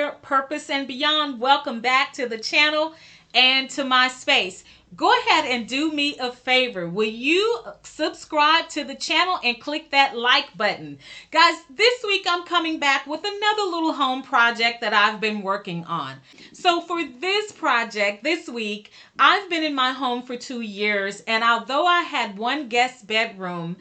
here, Purpose and Beyond. Welcome back to the channel and to my space. Go ahead and do me a favor. Will you subscribe to the channel and click that like button? Guys, this week I'm coming back with another little home project that I've been working on. So for this project this week, I've been in my home for 2 years, and although I had one guest bedroom,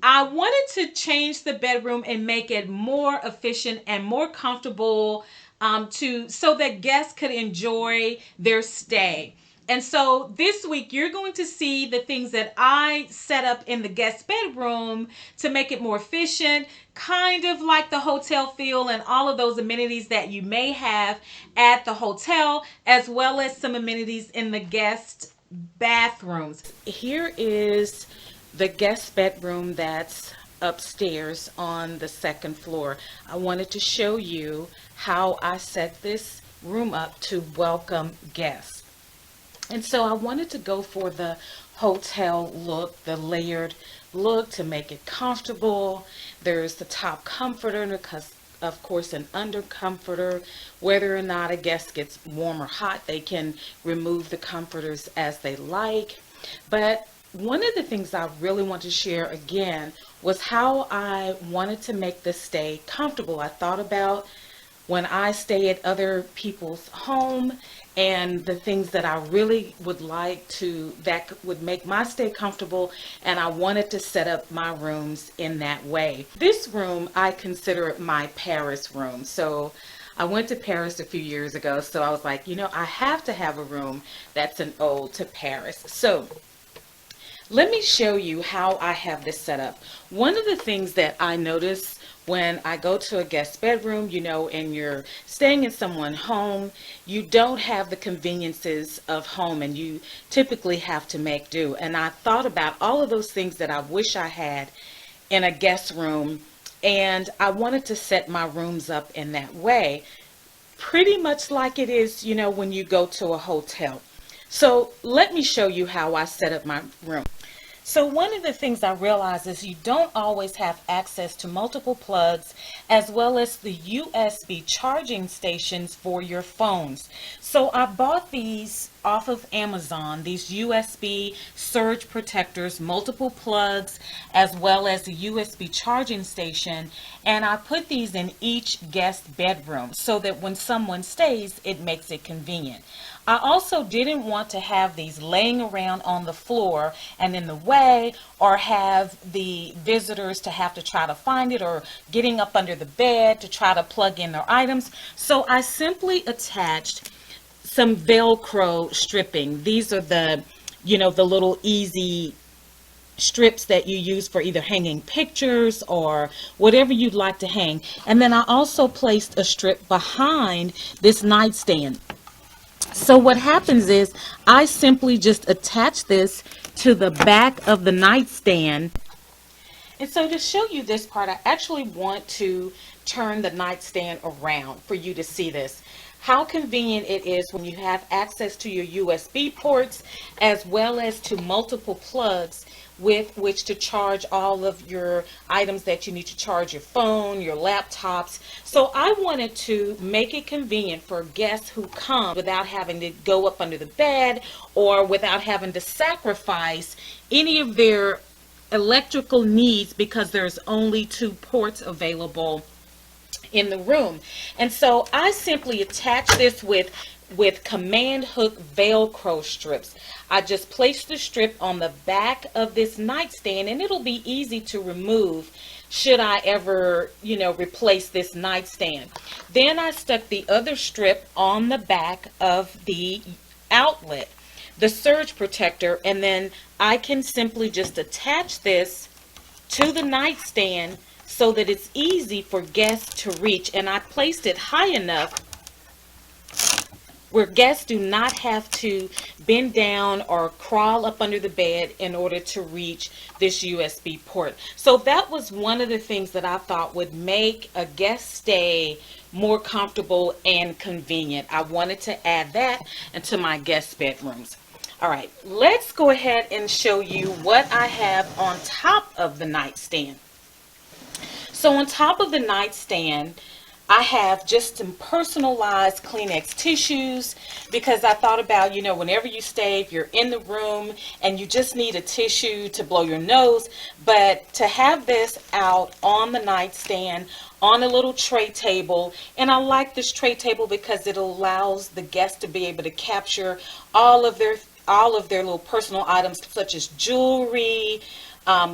I wanted to change the bedroom and make it more efficient and more comfortable so that guests could enjoy their stay. And so this week you're going to see the things that I set up in the guest bedroom to make it more efficient, kind of like the hotel feel and all of those amenities that you may have at the hotel, as well as some amenities in the guest bathrooms. Here is the guest bedroom that's upstairs on the second floor. I wanted to show you how I set this room up to welcome guests. And so I wanted to go for the hotel look, the layered look, to make it comfortable. There's the top comforter, because of course an under comforter, whether or not a guest gets warm or hot, they can remove the comforters as they like. But one of the things I really want to share again was how I wanted to make this stay comfortable. I thought about when I stay at other people's home and the things that I really would like to, that would make my stay comfortable, and I wanted to set up my rooms in that way. This room, I consider my Paris room. So I went to Paris a few years ago, so I was like, you know, I have to have a room that's an ode to Paris. So let me show you how I have this set up. One of the things that I notice when I go to a guest bedroom, you know, and you're staying in someone's home, you don't have the conveniences of home, and you typically have to make do. And I thought about all of those things that I wish I had in a guest room, and I wanted to set my rooms up in that way, pretty much like it is, you know, when you go to a hotel. So let me show you how I set up my room. So one of the things I realized is you don't always have access to multiple plugs, as well as the USB charging stations for your phones. So I bought these off of Amazon, these USB surge protectors, multiple plugs, as well as a USB charging station, and I put these in each guest bedroom so that when someone stays, it makes it convenient. I also didn't want to have these laying around on the floor and in the way, or have the visitors to have to try to find it, or getting up under the bed to try to plug in their items. So I simply attached some Velcro stripping. These are the, you know, the little easy strips that you use for either hanging pictures or whatever you'd like to hang. And then I also placed a strip behind this nightstand. So what happens is I simply just attach this to the back of the nightstand. And so to show you this part, I actually want to turn the nightstand around for you to see this. How convenient it is when you have access to your USB ports, as well as to multiple plugs with which to charge all of your items that you need to charge, your phone, your laptops. So I wanted to make it convenient for guests who come without having to go up under the bed, or without having to sacrifice any of their electrical needs because there's only 2 ports available in the room. And so I simply attach this with command hook Velcro strips. I just place the strip on the back of this nightstand, and it'll be easy to remove should I ever, you know, replace this nightstand. Then I stuck the other strip on the back of the outlet, the surge protector, and then I can simply just attach this to the nightstand so that it's easy for guests to reach. And I placed it high enough where guests do not have to bend down or crawl up under the bed in order to reach this USB port. So that was one of the things that I thought would make a guest stay more comfortable and convenient. I wanted to add that into my guest bedrooms. All right, let's go ahead and show you what I have on top of the nightstand. So on top of the nightstand, I have just some personalized Kleenex tissues because I thought about, whenever you stay, if you're in the room and you just need a tissue to blow your nose, but to have this out on the nightstand, on a little tray table. And I like this tray table because it allows the guests to be able to capture all of their little personal items, such as jewelry,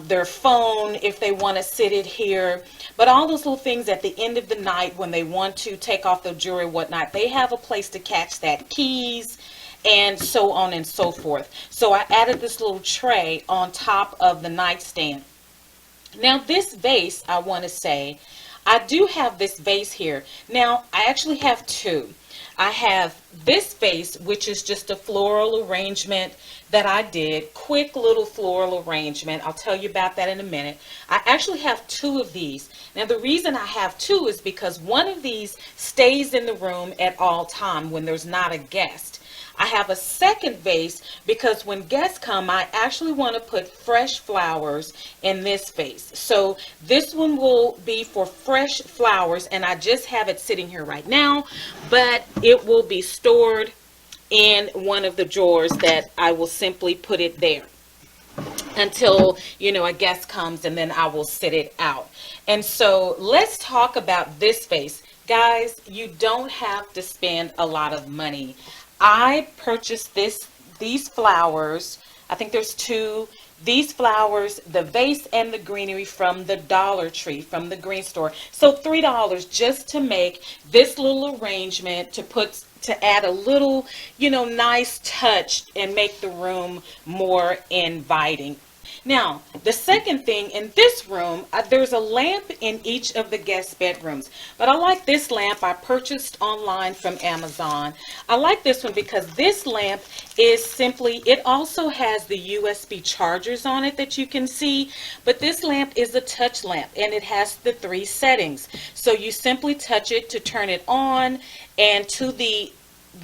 their phone if they want to sit it here, but all those little things at the end of the night when they want to take off their jewelry and whatnot, they have a place to catch that, keys, and so on and so forth. So I added this little tray on top of the nightstand. Now this vase, I want to say, I do have this vase here. Now I actually have two. I have this vase, which is just a floral arrangement that I did, quick little floral arrangement. I'll tell you about that in a minute. I actually have two of these. Now the reason I have two is because one of these stays in the room at all time when there's not a guest. I have a second vase because when guests come, I actually want to put fresh flowers in this vase. So this one will be for fresh flowers, and I just have it sitting here right now, but it will be stored in one of the drawers that I will simply put it there until, a guest comes, and then I will sit it out. And so let's talk about this vase. Guys, you don't have to spend a lot of money. I purchased these flowers. I think there's two. These flowers, the vase and the greenery, from the Dollar Tree, from the green store. So $3 just to make this little arrangement, to add a little, nice touch and make the room more inviting. Now, the second thing in this room, there's a lamp in each of the guest bedrooms. But I like this lamp I purchased online from Amazon. I like this one because this lamp is simply, it also has the USB chargers on it that you can see. But this lamp is a touch lamp, and it has the 3 settings. So you simply touch it to turn it on and to the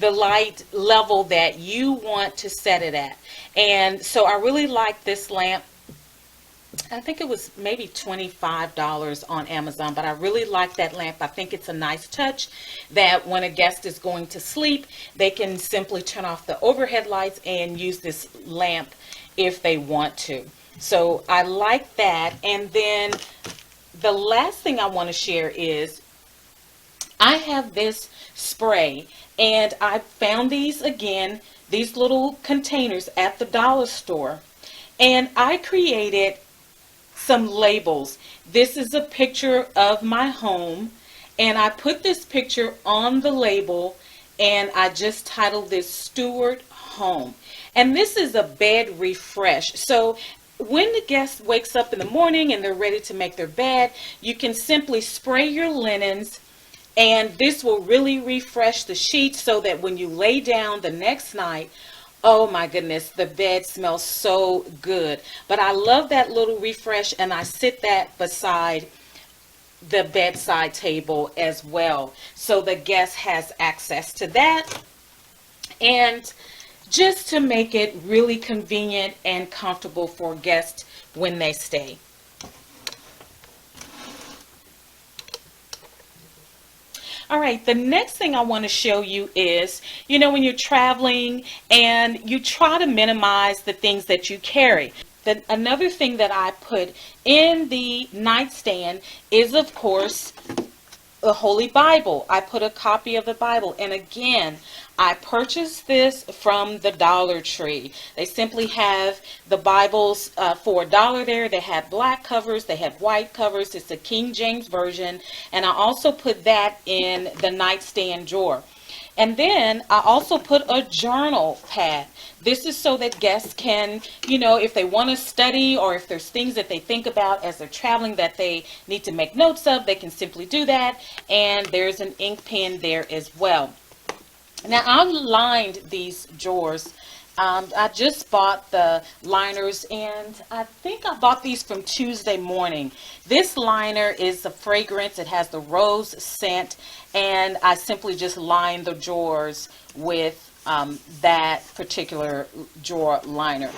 light level that you want to set it at. And so I really like this lamp. I think it was maybe $25 on Amazon, but I really like that lamp. I think it's a nice touch that when a guest is going to sleep, they can simply turn off the overhead lights and use this lamp if they want to. So I like that. And then the last thing I want to share is I have this spray, and I found these little containers at the dollar store, and I created some labels. This is a picture of my home, and I put this picture on the label, and I just titled this Stewart Home. And this is a bed refresh. So when the guest wakes up in the morning and they're ready to make their bed, you can simply spray your linens, and this will really refresh the sheets so that when you lay down the next night, oh my goodness, the bed smells so good. But I love that little refresh, and I sit that beside the bedside table as well, so the guest has access to that, and just to make it really convenient and comfortable for guests when they stay. All right, the next thing I want to show you is, when you're traveling and you try to minimize the things that you carry. Another thing that I put in the nightstand is, of course, the Holy Bible. I put a copy of the Bible, and again, I purchased this from the Dollar Tree. They simply have the Bibles for $1 there. They have black covers, they have white covers. It's a King James version, and I also put that in the nightstand drawer. And then I also put a journal pad. This is so that guests can, if they want to study, or if there's things that they think about as they're traveling that they need to make notes of, they can simply do that. And there's an ink pen there as well. Now, I lined these drawers. I just bought the liners, and I think I bought these from Tuesday Morning. This liner is a fragrance. It has the rose scent, and I simply just lined the drawers with that particular drawer liner.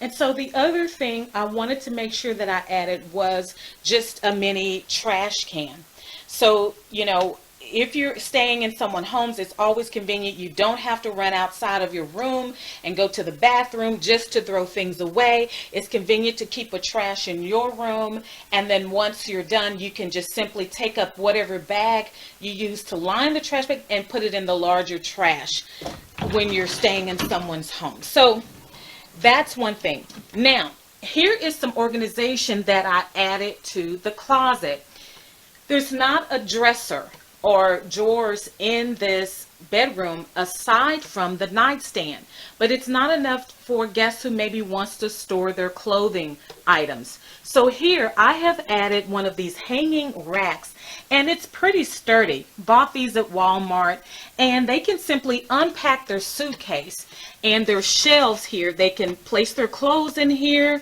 And so the other thing I wanted to make sure that I added was just a mini trash can. So, you know, if you're staying in someone's homes, it's always convenient. You don't have to run outside of your room and go to the bathroom just to throw things away. It's convenient to keep a trash in your room, and then once you're done, you can just simply take up whatever bag you use to line the trash bag and put it in the larger trash when you're staying in someone's home. So that's one thing. Now, here is some organization that I added to the closet. There's not a dresser or drawers in this bedroom aside from the nightstand, but it's not enough for guests who maybe wants to store their clothing items. So here I have added one of these hanging racks, and it's pretty sturdy. Bought these at Walmart, and they can simply unpack their suitcase, and their shelves here, they can place their clothes in here.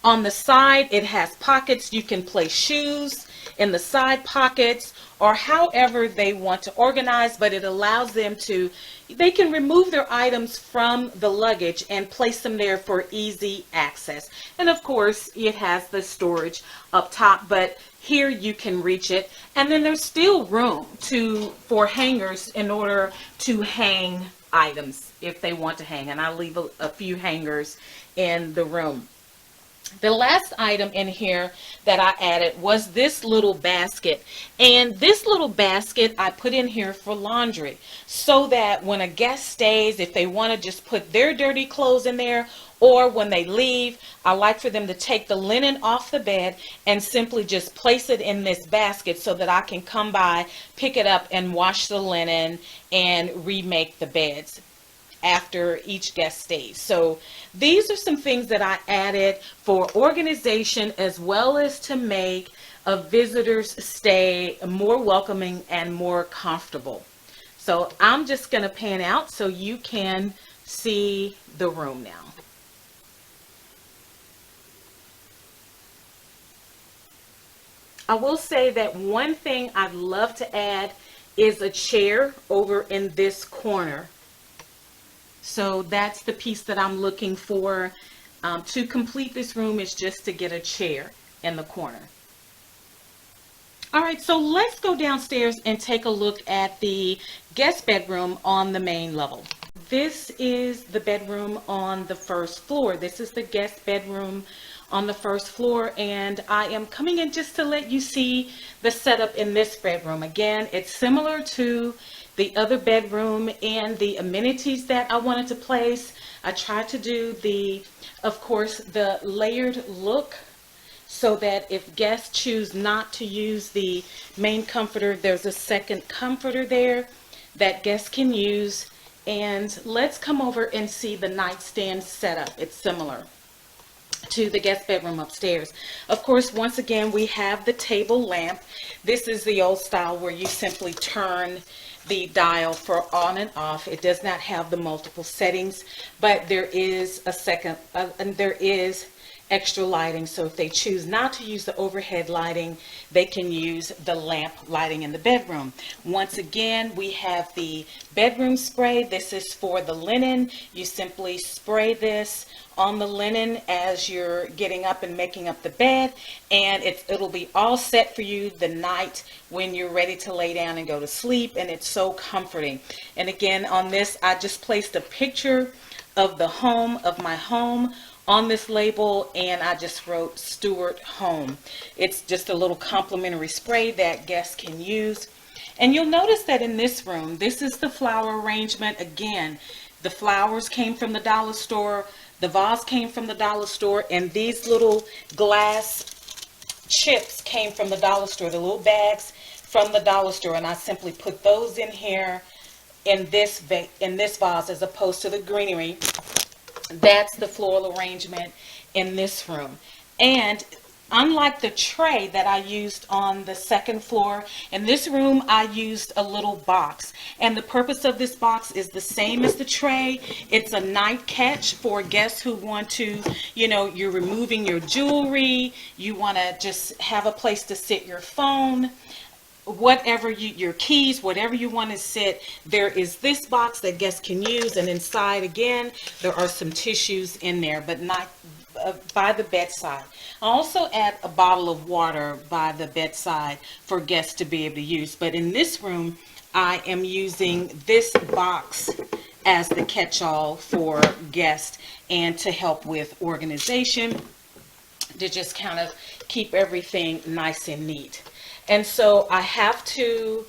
On the side, it has pockets. You can place shoes in the side pockets, or however they want to organize, but it allows them to, they can remove their items from the luggage and place them there for easy access. And of course, it has the storage up top, but here you can reach it. And then there's still room for hangers in order to hang items if they want to hang. And I'll leave a few hangers in the room. The last item in here that I added was this little basket, and this little basket I put in here for laundry, so that when a guest stays, if they want to just put their dirty clothes in there, or when they leave, I like for them to take the linen off the bed and simply just place it in this basket so that I can come by, pick it up, and wash the linen and remake the beds after each guest stays. So these are some things that I added for organization, as well as to make a visitor's stay more welcoming and more comfortable. So I'm just going to pan out so you can see the room now. I will say that one thing I'd love to add is a chair over in this corner. So that's the piece that I'm looking for to complete this room, is just to get a chair in the corner. All right, so let's go downstairs and take a look at the guest bedroom on the main level. This is the bedroom on the first floor. This is the guest bedroom on the first floor, and I am coming in just to let you see the setup in this bedroom. Again, it's similar to the other bedroom and the amenities that I wanted to place. I tried to do of course, the layered look, so that if guests choose not to use the main comforter, there's a second comforter there that guests can use. And let's come over and see the nightstand setup. It's similar to the guest bedroom upstairs. Of course, once again, we have the table lamp. This is the old style where you simply turn the dial for on and off. It does not have the multiple settings, but there is a second, and there is extra lighting. So if they choose not to use the overhead lighting, they can use the lamp lighting in the bedroom. Once again, we have the bedroom spray. This is for the linen. You simply spray this on the linen as you're getting up and making up the bed, and it'll be all set for you the night when you're ready to lay down and go to sleep, and it's so comforting. And again, on this, I just placed a picture of the home, of my home, on this label, and I just wrote Stewart Home. It's just a little complimentary spray that guests can use. And you'll notice that in this room, this is the flower arrangement. Again, the flowers came from the dollar store, the vase came from the dollar store, and these little glass chips came from the dollar store, the little bags from the dollar store, and I simply put those in here in this vase, as opposed to the greenery. That's the floral arrangement in this room. And unlike the tray that I used on the second floor, in this room I used a little box. And the purpose of this box is the same as the tray. It's a night catch for guests who want to, you're removing your jewelry, you want to just have a place to sit your phone, whatever your keys, whatever you want to sit. There is this box that guests can use, and inside, again, there are some tissues in there, but not by the bedside. I also add a bottle of water by the bedside for guests to be able to use. But in this room, I am using this box as the catch-all for guests and to help with organization, to just kind of keep everything nice and neat. And so I have to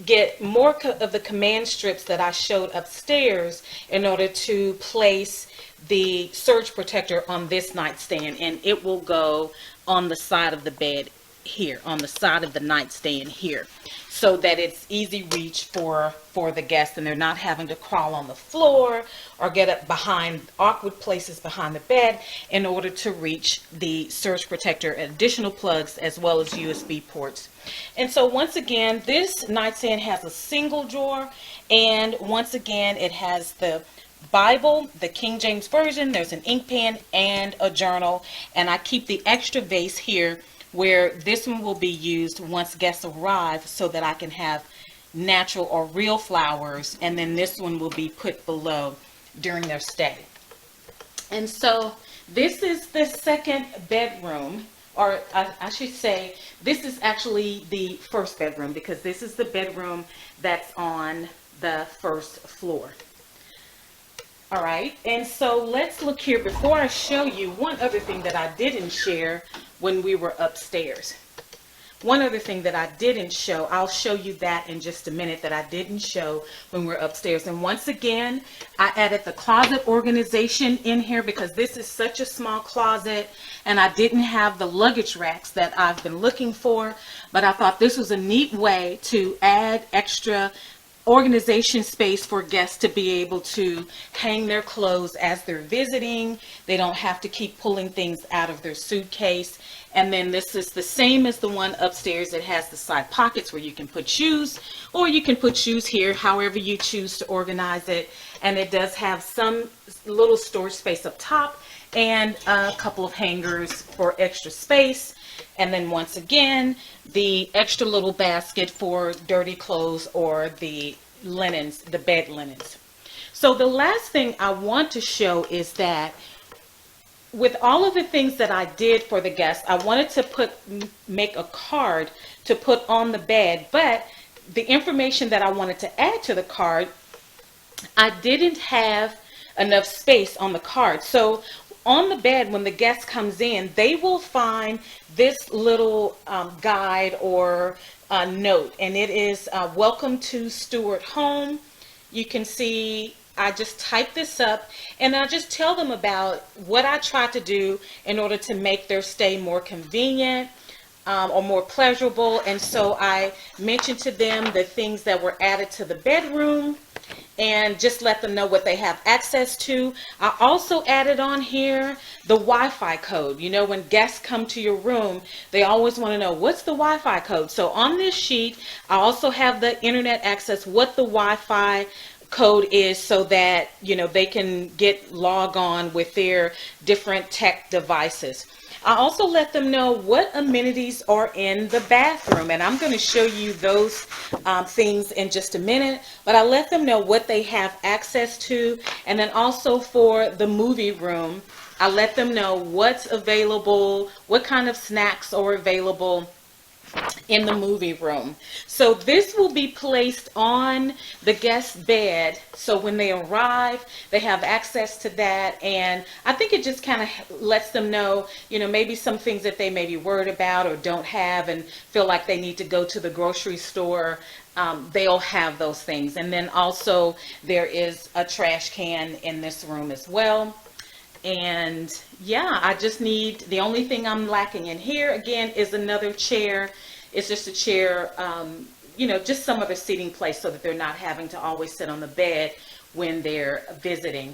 get more of the command strips that I showed upstairs in order to place the surge protector on this nightstand, and it will go on the side of the bed here, on the side of the nightstand here, so that it's easy reach for the guests, and they're not having to crawl on the floor or get up behind awkward places behind the bed in order to reach the surge protector, additional plugs as well as USB ports. And so once again, this nightstand has a single drawer, and once again it has the Bible, the King James Version, there's an ink pen and a journal, and I keep the extra vase here where this one will be used once guests arrive so that I can have natural or real flowers, and then this one will be put below during their stay. And so this is the second bedroom, or I should say this is actually the first bedroom, because this is the bedroom that's on the first floor. All right, and so let's look here. Before I show you, one other thing that I didn't share when we were upstairs. One other thing that I didn't show, I'll show you that in just a minute, that I didn't show when we're upstairs. And once again, I added the closet organization in here because this is such a small closet, and I didn't have the luggage racks that I've been looking for, but I thought this was a neat way to add extra organization space for guests to be able to hang their clothes as they're visiting. They don't have to keep pulling things out of their suitcase. And then this is the same as the one upstairs. It has the side pockets where you can put shoes, or you can put shoes here, however you choose to organize it. And it does have some little storage space up top and a couple of hangers for extra space. And then once again, the extra little basket for dirty clothes or the linens, the bed linens. So the last thing I want to show is that with all of the things that I did for the guests, I wanted to make a card to put on the bed, but the information that I wanted to add to the card, I didn't have enough space on the card. So on the bed, when the guest comes in, they will find this little guide or note, and it is welcome to Stewart home. You can see I just type this up, and I just tell them about what I try to do in order to make their stay more convenient or more pleasurable. And so I mentioned to them the things that were added to the bedroom and just let them know what they have access to. I also added on here the Wi-Fi code. You know, when guests come to your room, they always want to know, what's the Wi-Fi code? So on this sheet, I also have the internet access, what the Wi-Fi code is, so that, you know, they can log on with their different tech devices. I also let them know what amenities are in the bathroom, and I'm going to show you those things in just a minute, but I let them know what they have access to. And then also for the movie room, I let them know what's available, what kind of snacks are available in the movie room. So this will be placed on the guest bed, so when they arrive they have access to that. And I think it just kind of lets them know, you know, maybe some things that they may be worried about or don't have and feel like they need to go to the grocery store. They'll have those things. And then also there is a trash can in this room as well. And yeah, I just need, the only thing I'm lacking in here again is another chair. It's just a chair, you know, just some other seating place so that they're not having to always sit on the bed when they're visiting.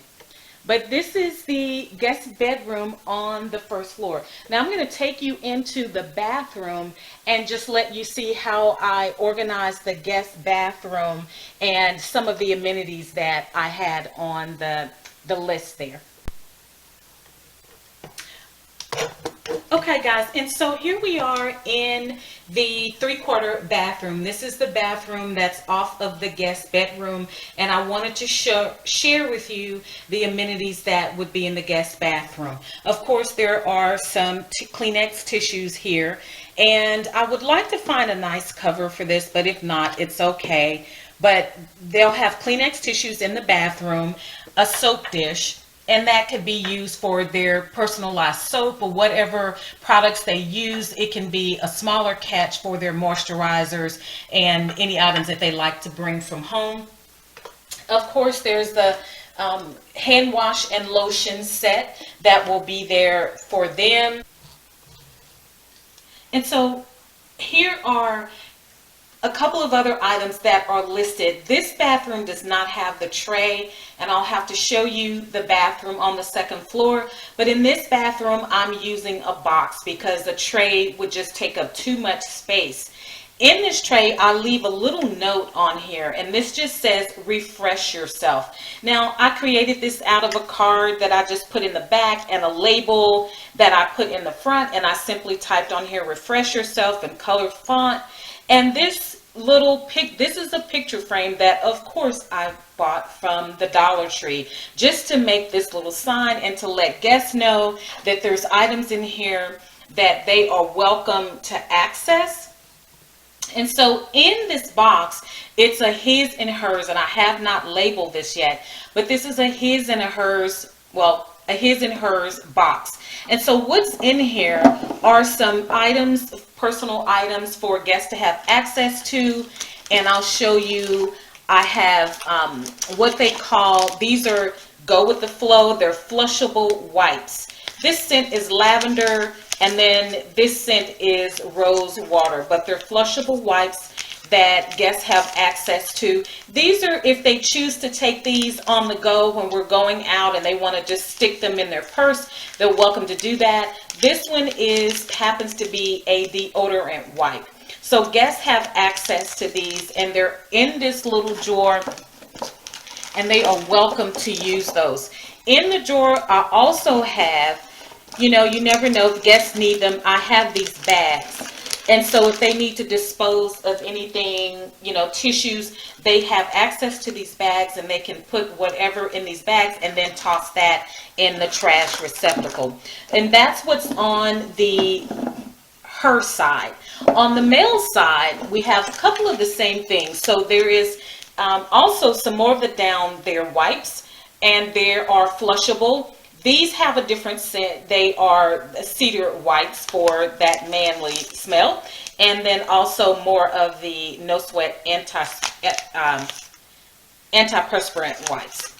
But this is the guest bedroom on the first floor. Now I'm going to take you into the bathroom and just let you see how I organized the guest bathroom and some of the amenities that I had on the list there. Okay. Okay, guys, and so here we are in the 3/4 bathroom. This is the bathroom that's off of the guest bedroom, and I wanted to share with you the amenities that would be in the guest bathroom. Of course, there are some Kleenex tissues here, and I would like to find a nice cover for this, but if not, it's okay. But they'll have Kleenex tissues in the bathroom, a soap dish, and that could be used for their personalized soap or whatever products they use. It can be a smaller catch for their moisturizers and any items that they like to bring from home. Of course, there's the hand wash and lotion set that will be there for them. And so here are a couple of other items that are listed. This bathroom does not have the tray, and I'll have to show you the bathroom on the second floor. But in this bathroom, I'm using a box because a tray would just take up too much space. In this tray, I leave a little note on here, and this just says, refresh yourself. Now, I created this out of a card that I just put in the back and a label that I put in the front, and I simply typed on here, refresh yourself, in colored font. And this this is a picture frame that, of course, I bought from the Dollar Tree, just to make this little sign and to let guests know that there's items in here that they are welcome to access. And so in this box, it's a his and hers, and I have not labeled this yet, but this is a his and a hers, well, a his and hers box. And so what's in here are some items, personal items for guests to have access to. And I'll show you, I have what they call, these are go with the flow, they're flushable wipes. This scent is lavender, and then this scent is rose water, but they're flushable wipes that guests have access to. These are, if they choose to take these on the go when we're going out and they want to just stick them in their purse, they're welcome to do that. This one happens to be a deodorant wipe. So guests have access to these, and they're in this little drawer, and they are welcome to use those. In the drawer, I also have, you never know if guests need them. I have these bags. And so if they need to dispose of anything, tissues, they have access to these bags, and they can put whatever in these bags and then toss that in the trash receptacle. And that's what's on the her side. On the male side, we have a couple of the same things. So there is also some more of the down there wipes, and there are flushable. These have a different scent. They are cedar wipes for that manly smell. And then also more of the no sweat antiperspirant wipes.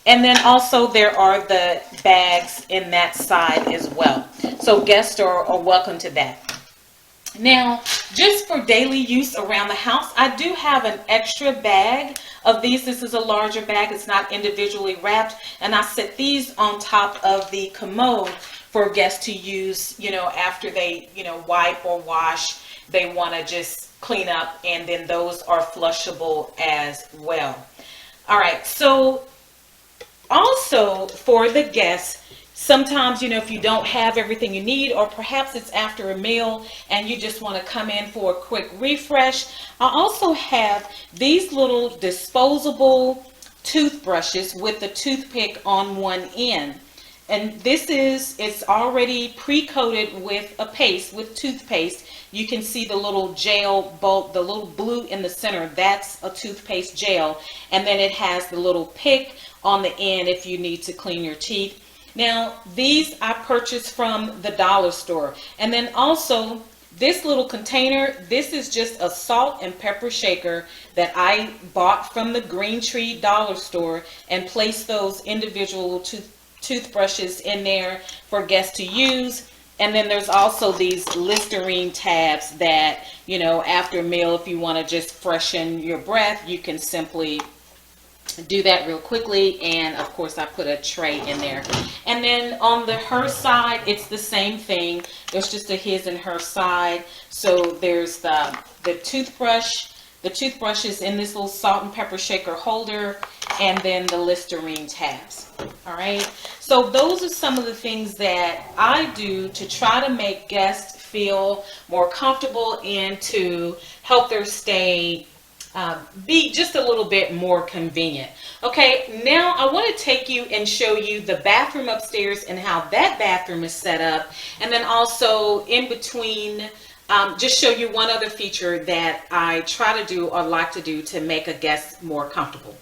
And then also there are the bags in that side as well. So guests are welcome to that. Now, just for daily use around the house, I do have an extra bag of these. This is a larger bag. It's not individually wrapped. And I set these on top of the commode for guests to use, after they, wipe or wash. They want to just clean up, and then those are flushable as well. All right. So also for the guests, sometimes, if you don't have everything you need, or perhaps it's after a meal and you just want to come in for a quick refresh, I also have these little disposable toothbrushes with the toothpick on one end. And it's already pre-coated with a paste, with toothpaste. You can see the little gel bulb, the little blue in the center, that's a toothpaste gel. And then it has the little pick on the end if you need to clean your teeth. Now, these I purchased from the dollar store. And then also this little container, this is just a salt and pepper shaker that I bought from the Green Tree dollar store, and placed those individual toothbrushes in there for guests to use. And then there's also these Listerine tabs that, after a meal, if you want to just freshen your breath, you can simply do that real quickly. And of course I put a tray in there. And then on the her side, it's the same thing. There's just a his and her side. So there's the toothbrush the toothbrushes in this little salt and pepper shaker holder, and then the Listerine tabs. All right, so those are some of the things that I do to try to make guests feel more comfortable and to help their stay be just a little bit more convenient. Okay, now I want to take you and show you the bathroom upstairs and how that bathroom is set up, and then also in between just show you one other feature that I try to do or like to do to make a guest more comfortable.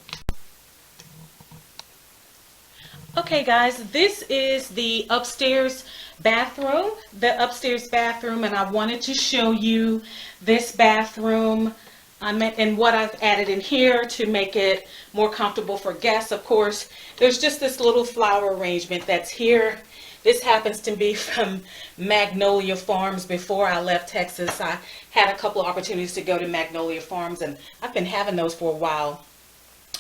Okay guys, this is the upstairs bathroom, and I wanted to show you this bathroom and what I've added in here to make it more comfortable for guests. Of course, there's just this little flower arrangement that's here. This happens to be from Magnolia Farms. Before I left Texas, I had a couple of opportunities to go to Magnolia Farms, and I've been having those for a while.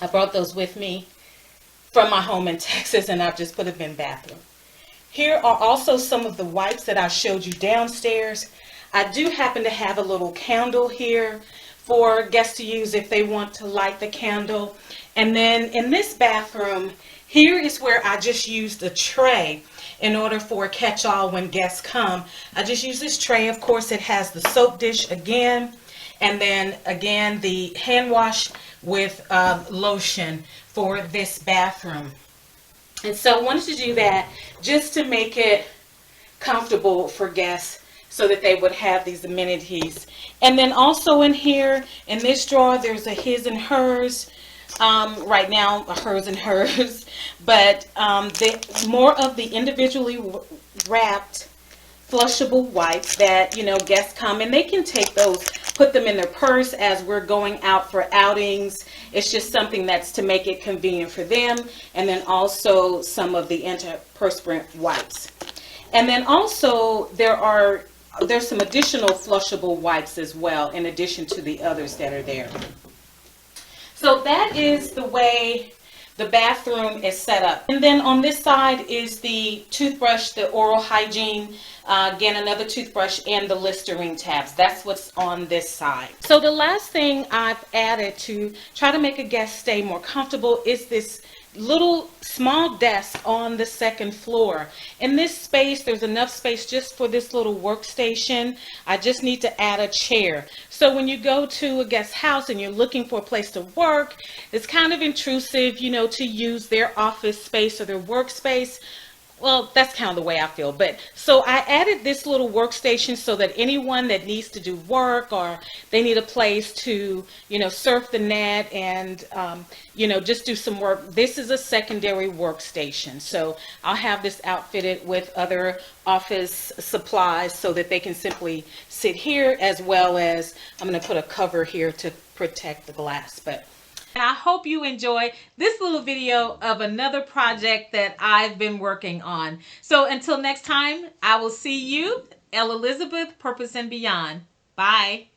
I brought those with me from my home in Texas, and I've just put them in bathroom. Here are also some of the wipes that I showed you downstairs. I do happen to have a little candle here for guests to use if they want to light the candle. And then in this bathroom, here is where I just used a tray in order for a catch-all when guests come. I just use this tray. Of course, it has the soap dish again, and then again the hand wash with lotion for this bathroom. And so I wanted to do that just to make it comfortable for guests so that they would have these amenities. And then also in here, in this drawer, there's a his and hers. Right now, a hers and hers. But more of the individually wrapped flushable wipes that, you know, guests come and they can take those, put them in their purse as we're going out for outings. It's just something that's to make it convenient for them. And then also some of the antiperspirant wipes. And then also there's some additional flushable wipes as well, in addition to the others that are there. So that is the way the bathroom is set up. And then on this side is the toothbrush, the oral hygiene, again another toothbrush, and the Listerine tabs. That's what's on this side. So the last thing I've added to try to make a guest stay more comfortable is this little small desk on the second floor. In this space, there's enough space just for this little workstation. I just need to add a chair. So when you go to a guest house and you're looking for a place to work, it's kind of intrusive, you know, to use their office space or their workspace. Well, that's kind of the way I feel. But so I added this little workstation so that anyone that needs to do work or they need a place to, you know, surf the net and, you know, just do some work. This is a secondary workstation. So I'll have this outfitted with other office supplies so that they can simply sit here, as well as I'm going to put a cover here to protect the glass. And I hope you enjoy this little video of another project that I've been working on. So until next time, I will see you. Elizabeth, Purpose and Beyond. Bye.